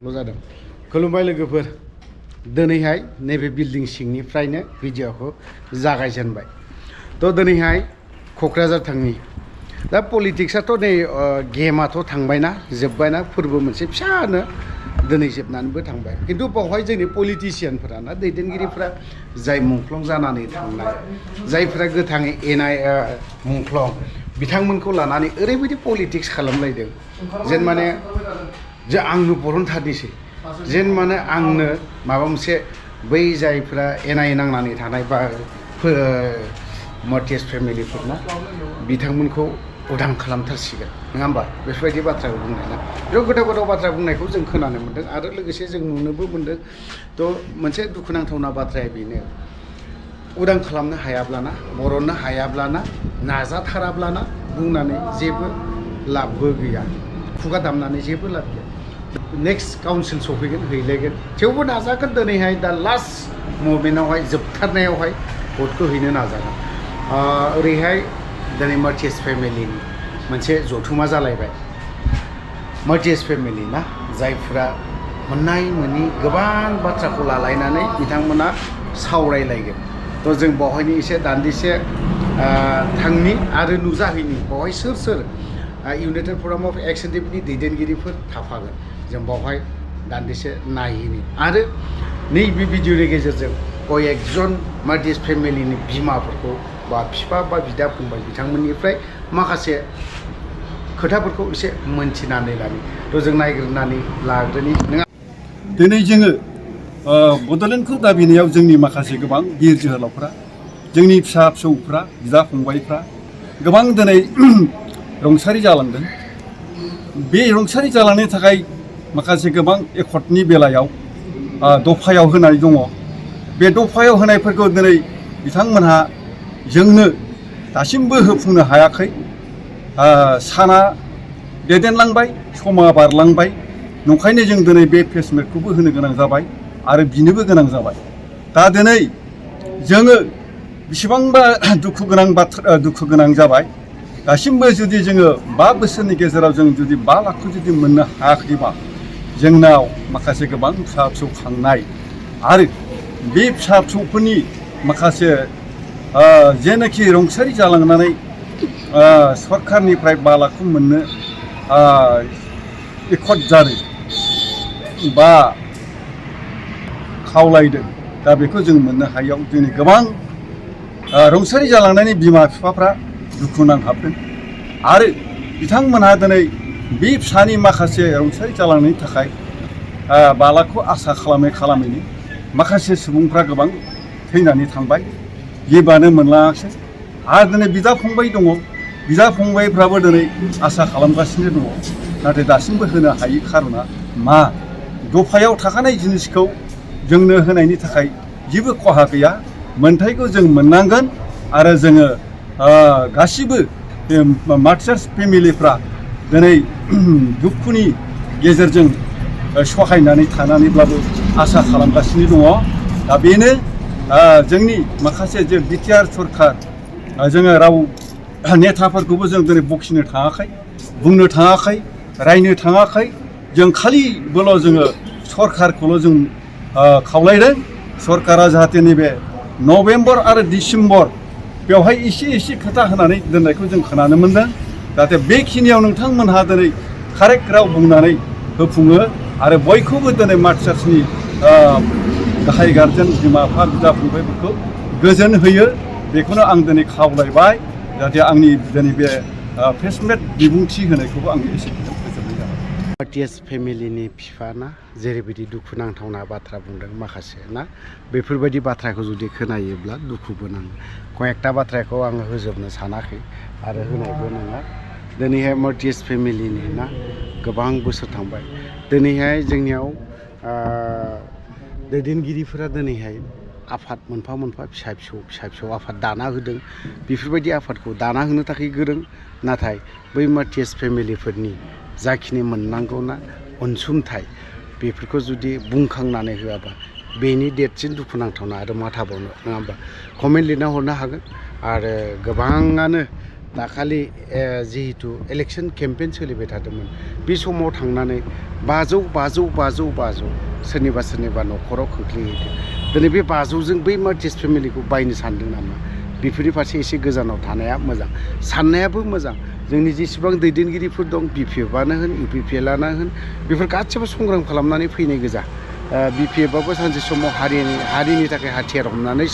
जादों खुलुमबाय लोगोफोर दिनैहाय नैबे बिल्डिं सिंनिफ्रायनो भिडिअखौ जागायजेनबाय थ' दिनैहाय क'क्राझार थांनि दा पलिटिक्सआथ' नै गेमाथ' थांबायना जोब्बायना फोरबो मोनसे फिसानो दिनै जोबनानैबो थांबाय खिन्थु बावहाय जोंनि पलिटिशियानफोरा ना दैदेनगिरिफोरा जाय मुंख्लं जानानै थांनाय जायफोरा गोथाङै एनाय मुंख्लं बिथांमोनखौ लानानै ओरैबायदि पलिटिक्स खालामलायदों जेन माने जे आंनो बरनथारनोसै जेन माने आंनो माबा मोनसे बै जायफ्रा एनाय नांनानै थानाय बा मार्टियास फेमिलिफोरना बिथांमोनखौ उदां खालामथारसिगोन नङा होमबा बेफोरबायदि बाथ्राखौ बुंनाय ना बेयाव गोथाव गोथाव बाथ्रा बुंनायखौ जों खोनानो मोन्दों आरो लोगोसे जों नुनोबो मोन्दों थ' मोनसे दुखुनांथावना बाथ्राया बेनो उदां खालामनो हायाब्लाना बरननो हायाब्लाना नाजाथाराब्लाना बुंनानै जेबो लाबबो गैया खुगा दामनानै जेबो लाब गैया नेक्स्ट काउन्सिल सफैगोन हैलायगोन थेवबो नाजागोन दिनैहाय दा लास्ट मुभमेन्टआवहाय जोबथारनायावहाय भटखौ हैनो नाजागोन ओरैहाय दिनै मार्टियास फेमिलिनि मोनसे जथुमा जालायबाय मार्टियास फेमिलि ना जायफ्रा मोननाय मोनि गोबां बाथ्राखौ लालायनानै बिथांमोना सावरायलायगोन थ' जों बावहायनि एसे दान्दिसे थांनि आरो नुजाहैनि बावहाय सोर सोर united forum of ex N D P नि दैदेनगिरिफोर थाफागोन जों बावहाय दान्दिसे नायहैनि आरो नैबे भिडिअनि गेजेरजों कयेकजन मार्टियास फेमिलिनि बिमाफोरखौ बा बिफा बा बिदा फंबाय बिथांमोननिफ्राय माखासे खोथाफोरखौ एसे मोनथिनानै लानि थ' जों नायग्रोनानै लाग्रोनि नङा दिनै जोङो बड'लेण्डखौ दाबिनायाव जोंनि माखासे गोबां बिर जोहोलावफ्रा जोंनि फिसा फिसौफ्रा बिदा फंबायफ्रा गोबां दिनै रुंसारि जालांदों बे रुंसारि जालांनो थाखाय माखासे गोबां एकर्डनि बेलायाव दफायाव होनाय दङ बे दफायाव होनायफोरखौ दिनै बिथांमोनहा जोंनो दासिमबो होफुंनो हायाखै साना दैदेनलांबाय समा बारलांबाय नंखायनो जों दिनै बे फेसमेटखौबो होनो गोनां जाबाय आरो बिनोबो गोनां जाबाय दा दिनै जोङो बेसेबांबा दुखु गोनां जाबाय दासिमबो जुदि जोङो 5 बोसोरनि गेजेराव जों जुदि 5 लाखखौ जुदि मोननो हायाखैबा जोंनाव माखासे गोबां फिसा फिसौ खांनाय आरो बे फिसा फिसौफोरनि माखासे जेनाखि रुंसारि जालांनानै सरकारनिफ्राय 5 लाखखौ मोननो एकर्ड जादों बा खावलायदों दा बेखौ जों मोननो हायैयाव जोंनि गोबां रुंसारि जालांनायनि बिमा बिफाफ्रा दुखु नांहाबदों आरो बिथांमोनहा दिनै बे फिसानि माखासे रुंसारि जालांनायनि थाखाय 5 लाखखौ आसा खालामैनो माखासे सुबुंफ्रा गोबां थैनानै थांबाय जेबोआनो मोनलाङाखिसै आरो दिनै बिदा फंबाय दङ बिदा फंबायफ्राबो दिनै आसा खालामगासिनो दङ नाथाय दासिमबो होनो हायि खारना मा दफायाव थाखानाय जिनिसखौ जोंनो होनायनि थाखाय जेबो खहा गैया मोन्थायखौ जों मोननांगोन आरो जोङो गासिबो मार्टियास फेमिलिफ्रा दिनै दुखुनि गेजेरजों सहायनानै थानानैब्लाबो आसा खालामगासिनो दङ दा बेनो जोंनि माखासे जे बिटिआर सरकार जोङो राव नेताफोरखौबो जों दिनै बखिनो थाङाखै बुंनो थाङाखै रायनो थाङाखै जों खालिबोल' जोङो सरकारखौल' जों खावलायदों सरकारा जाहाथे नैबे नभेम्बर आरो डिसेम्बर बेवहाय एसे खोथा होनानै दोननायखौ जों खोनानो मोन्दों जाहाथे बेखिनियाव नोंथांमोनहा दिनै कारेक्ट राव बुंनानै होफुङो आरो बयखौबो दिनै मार्टियासनि गाहाय गारजेन बिमा बिफा बिदा फंबायफोरखौ गोजोन होयो बेखौनो आं दिनै खावलायबाय जाहाथे आंनि दिनै बे फेसमेट बिबुंथि होनायखौबो आं एसे फोजोबनाय जाबाय मार्टियास फेमिलिनि बिफाना जेरैबायदि दुखुनांथावना बाथ्रा बुंदों माखासे ना बेफोरबायदि बाथ्राखौ जुदि खोनायोब्ला दुखुबो नाङो कयेकथा बाथ्राखौ आङो होजोबनो सानाखै आरो होनायबो नङा दिनैहाय मार्टियास फेमिलिनि ना गोबां बोसोर थांबाय दिनैहाय जोंनियाव दैदेनगिरिफोरा दिनैहाय आफाद मोनफा मोनफा फिसा फिसौ आफाद दाना होदों बेफोरबायदि आफादखौ दाना होनो थाखाय गोरों नाथाय बै मार्टियास फेमिलिफोरनि जाखिनि मोननांगौना अनसुंथाइ बेफोरखौ जुदि बुंखांनानै होआबा बेनि देरसिन दुखुनांथावना आरो मा थाबावनो नङा होमबा कमेन्ट लिरना हरनो हागोन आरो गोबाङानो दाखालि जिहेतु इलेक्सन केम्पेइन सोलिबाय थादोंमोन बे समाव थांनानै 500 सोरनिबा न'खराव खोख्लैहैदों दिनै बे 500जों बै मार्टिस फेमिलिखौ बायनो सानदों नामा बेफोरनि फारसे एसे गोजानाव थानाया मोजां साननायाबो मोजां जोंनि जेसेबां दैदेनगिरिफोर दं BPFआनो होन UPPLआनो होन बेफोर गासिबो संग्राम खालामनानै फैनाय गोजा BPFआबो सानसे समाव हारिनि थाखाय हाथियार हमनानै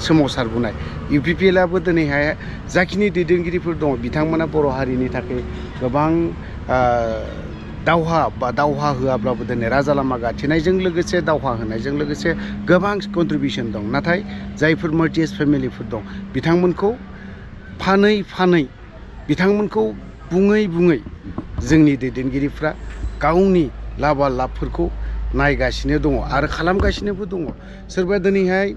सोमावसारबोनाय UPPLआबो दिनैहाय जाखिनि दैदेनगिरिफोर दङ बिथांमोना बर' हारिनि थाखाय गोबां दावहा होआब्लाबो दिनै राजा लामा गाथेनायजों लोगोसे दावहा होनायजों लोगोसे गोबां कन्ट्रिबिउसन दं नाथाय जायफोर मार्टिस फेमिलिफोर दं बिथांमोनखौ फानै बिथांमोनखौ बुङै जोंनि दैदेनगिरिफ्रा गावनि लाबफोरखौ नायगासिनो दङ आरो खालामगासिनोबो दङ सोरबा दिनैहाय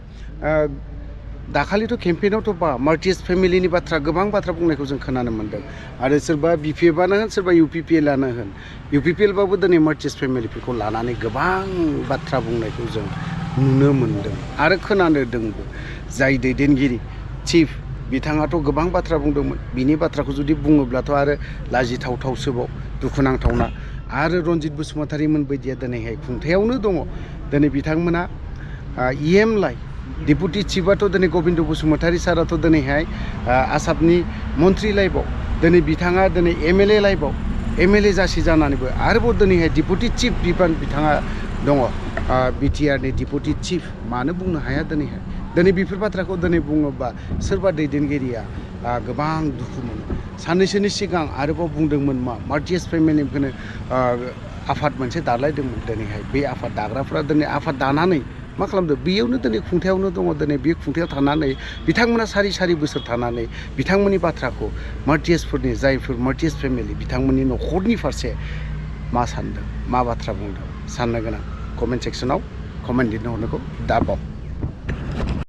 दाखालिथ' केम्पेइनावथ' मार्टिस फेमिलिनि गोबां बाथ्रा बुंनायखौ जों खोनानो मोन्दों आरो सोरबा BPFआनो होन सोरबा UPPLआनो होन UPPLबाबो दिनै मार्टिस फेमिलिफोरखौ लानानै गोबां बाथ्रा बुंनायखौ जों नुनो मोन्दों आरो खोनादोंबो जाय दैदेनगिरि चिफ बिथाङाथ' गोबां बाथ्रा बुंदोंमोन बिनि बाथ्राखौ जुदि बुङोब्लाथ' आरो लाजिथावथावसोबाव दुखुनांथावना आरो रनजित बसुमतारीमोन बायदिया दिनैहाय खुंथायावनो दङ दिनै बिथांमोना EMलाय डेपुटि चिफआथ' दिनै गबिन्द बसुमतारी साराथ' दिनैहाय आसामनि मन्त्रि लाइफआव दिनै बिथाङा दिनै MLA लाइफआव MLA जासि जानानैबो आरोबाव दिनैहाय डेपुटि चिफ बिबान बिथाङा दङ BTRनि डेपुटि चिफ मानो बुंनो हाया दिनै बेफोर बाथ्राखौ दिनै बुङोबा सोरबा दैदेनगिरिया गोबां दुखु मोनो साननैसोनि सिगां आरोबाव बुंदोंमोन मार्टिस फेमिलिखौनो आफाद मोनसे दालायदोंमोन दिनैहाय बे आफाद दाग्राफ्रा दिनै आफाद दानानै मा खालामदों बेयावनो दिनै खुंथायावनो दङ दिनै बे खुंथायाव थानानै बिथांमोना सारि बोसोर थानानै बिथांमोननि बाथ्राखौ मार्टिसफोरनि जायफोर मार्टिस फेमिलि बिथांमोननि न'खरनि फारसे मा सानदों मा बाथ्रा बुंदों साननो गोनां कमेन्ट सेक्सनाव कमेन्ट लिरनो हरनायखौ दाबाव